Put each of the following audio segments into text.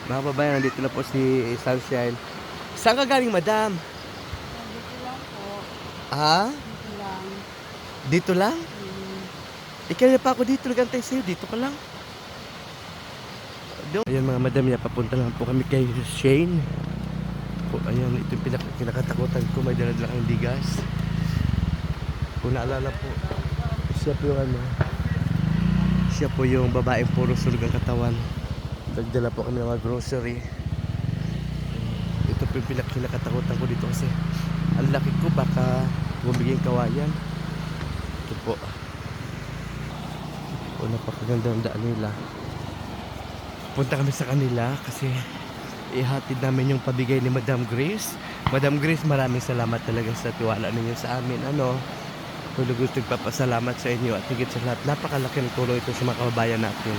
Mga babayan, nandito na po si Sunshine. Saan ka galing, madam? Dito lang po. Ha? Dito lang. Dito lang? Ikanina pa ako dito, nagantay sa'yo. Dito ka lang. Ayan mga madam, papunta lang po kami kay Shane. Po, ayan, ito yung kinakatakutan ko. May daladala kang bigas. Kung naalala po, siya po yung siya po yung babaeng puro sulog ang katawan. Nagdala po kami ng mga grocery. Ito po yung kinakatakutan ko dito kasi ang laki ko, baka bumiging kawayan. Ito po. O, napakaganda ang daan nila. Punta kami sa kanila kasi ihatid namin yung pabigay ni Madam Grace. Madam Grace, maraming salamat talaga sa tiwala ninyo sa amin. Gusto nagpapasalamat sa inyo at higit sa lahat, napakalaki ng tulong ito sa mga kababayan natin.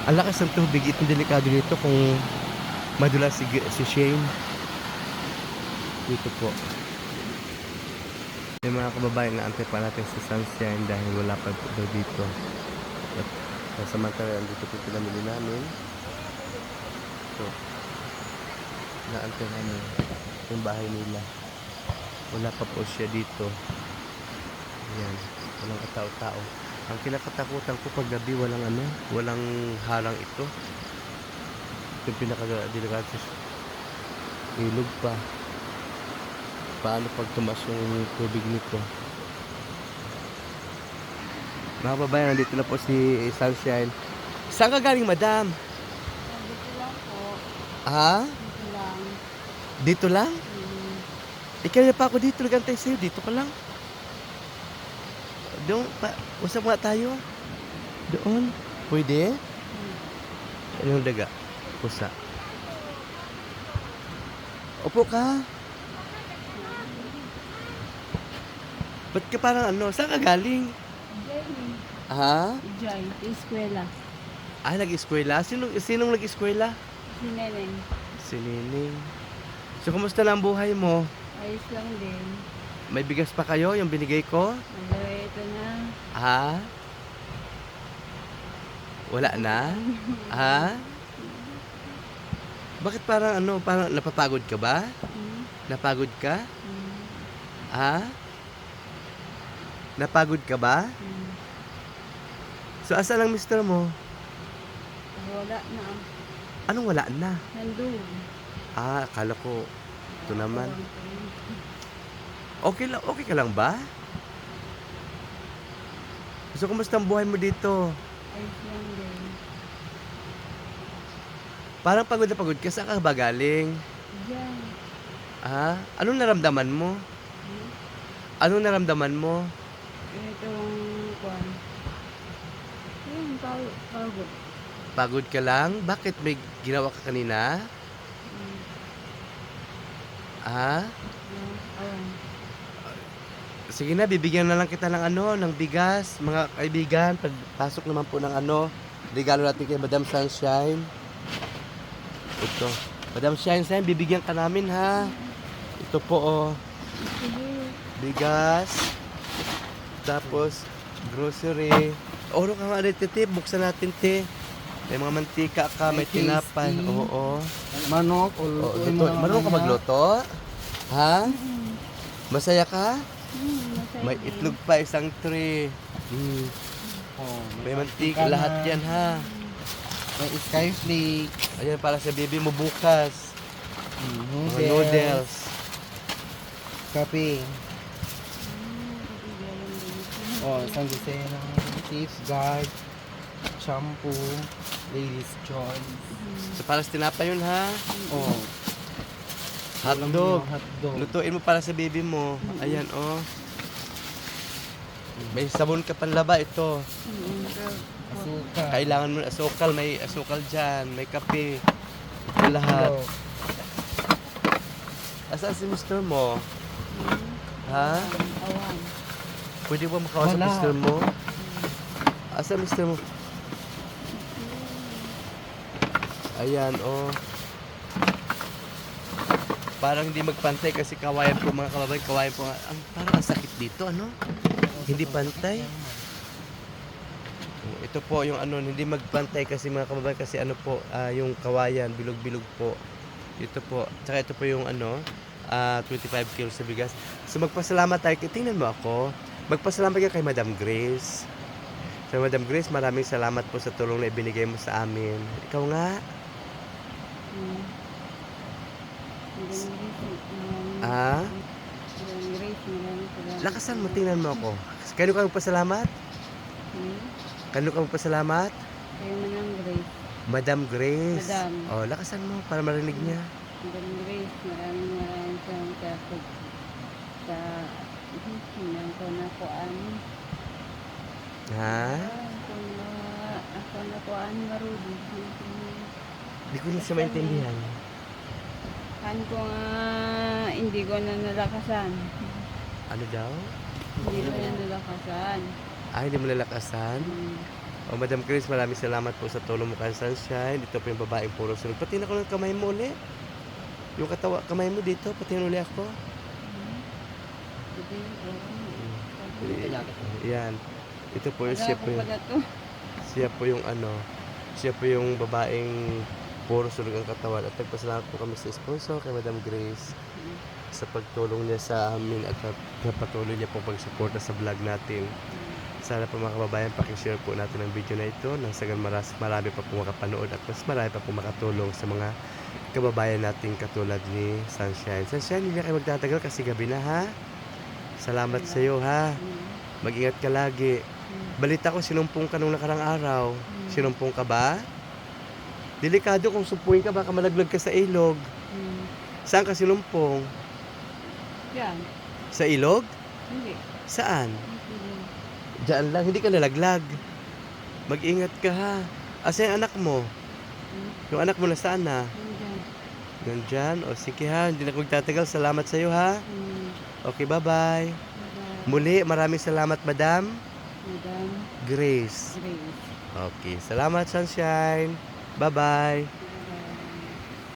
Ang lakas ng tubig, itong delikado nito kung madulas si Shane. Dito po. Yung mga kababayan na antay pa natin sa Sunshine dahil wala pa po dito. At samantala, dito po pinamili namin. So, naantay namin yung bahay nila. Wala pa po siya dito. Ayan, walang katao-tao. Ang kinakatakutan ko pag gabi, walang harang ito. Ito yung pinaka-delikado. Ilog pa. Paano pag tumas yung tubig nito? Mga babayan, nandito na po si Sunshine. Saan ka galing, madam? Dito lang po. Ha? Dito lang. Dito lang? Ikanina pa ako dito, nagantay sa'yo. Dito ka lang. Doon, usap nga tayo. Doon. Pwede? Ano yung daga? Pusa. Upo ka. Ba't ka parang saan ka galing? Jenny. Ha? Joy. Eskwela. Nag-eskwela? Sinong nag-eskwela? Si Neneng. Si Nining. So, kumusta na ang buhay mo? Ayos lang din. May bigas pa kayo, yung binigay ko? Ito na. Ha? Wala na? Ha? Bakit parang parang napapagod ka ba? Napagod ka? Ha? Napagod ka ba? So, asan ang mister mo? Wala na. Anong wala na? Nandun. Akala ko, ito naman. Okay ka lang ba? So, kumusta ang buhay mo dito? Ayos lang din. Parang pagod na pagod ka. Saan ka ba galing? Diyan. Anong naramdaman mo? Anong naramdaman mo? Itong kwan. Ayun, pagod. Pagod ka lang? Bakit may ginawa ka kanina? Awan. Sige na, bibigyan na lang kita ng ng bigas. Mga kaibigan, pagpasok naman po ng regalo natin kay Madam Sunshine. Ito. Madam Sunshine, bibigyan ka namin ha. Ito po bigas. Tapos, grocery. Oro ka nga rin, te. Buksan natin, te. May mga mantika ka, may tinapay. Oo. Manok o luto. Marunong ka magluto? Ha? Masaya ka? May itlog pa, isang tray. May mantika, lahat yan ha. May sky flake. Ayan, para sa baby mo bukas. Mga noodles. Kape. San Jose ng safeguard. Shampoo. Ladies choice. So, para sa tinapay yun ha. Hotdog. Lutuin mo para sa baby mo. Ayan, May sabon ka panlaba ito. Asukal. Kailangan mo asukal. May asukal dyan. May kape. Ito lahat. Asan si mister mo? Ha? Awan. Pwede ba makausap Wala. mister mo? Asan mister mo? Ayan, Parang hindi magpantay kasi kawayan po mga kababayan. Kawayan po. Parang ang sakit dito, Hindi pantay. Ito po yung ano, hindi magpantay kasi mga kababayan kasi ano po, yung kawayan, bilog-bilog po. Ito po. Tsaka ito po yung ano, 25 kilos sa bigas. So magpasalamat tayo. Tingnan mo ako. Magpasalamat ka kay Madam Grace. So Madam Grace, maraming salamat po sa tulong na ibinigay mo sa amin. Ikaw nga. Hmm. Madam Grace, Ah? Madam Grace, maraming salamat. Lakasan mo, tingnan mo ako. Kano ka magpasalamat? Hmm? Kano ka magpasalamat? Kayo Madam Grace. Madam Grace. Madam. Oh, lakasan mo para marinig niya. Madam Grace, maraming salamat sa hinang ko na kuan. Ha? Ako na kuan marudi. Hindi ko na siya maintindihan. Kan ko nga hindi ko na nalakasan. Ano daw? Hindi ko na nalakasan. Hindi mo lalakasan? Hmm. Oh, Madam Grace, maraming salamat po sa tulong mo kay Sunshine. Ito po yung babaeng puro sunod. Pati na ko ng kamay mo ulit. Yung kamay mo dito, pati uli ako. Yan. Ito po yung siya po yung, siya po yung babaeng puro sunog ang katawan. At nagpasalamat po kami sa sponsor kay Madam Grace sa pagtulong niya sa amin at sa patuloy niya po pagsuporta sa vlog natin. Sana po mga kababayan, pakishare po natin ang video na ito nang sagan marami pa po makapanood at mas marami pa po makatulong sa mga kababayan natin katulad ni Sunshine. Sunshine, hindi na kayo magtatagal kasi gabi na ha. Salamat sa iyo ha. Mag-ingat ka lagi. Balita ko sinumpong ka nung nakarang araw. Sinumpong ka ba? Delikado kung sumpuin ka, baka malaglag ka sa ilog. Saan ka sinumpong? Yan. Sa ilog? Hindi. Saan? Hindi. Diyan lang, hindi ka nalaglag. Mag-ingat ka ha. Asa yung anak mo? Yung anak mo nasaan na? Nandiyan. Nandyan? O sige ha, hindi na ako magtatagal. Salamat sa iyo ha. Okay, bye-bye. Madam Muli, maraming salamat, Madam Grace. Grace. Okay, salamat, Sunshine. Bye-bye.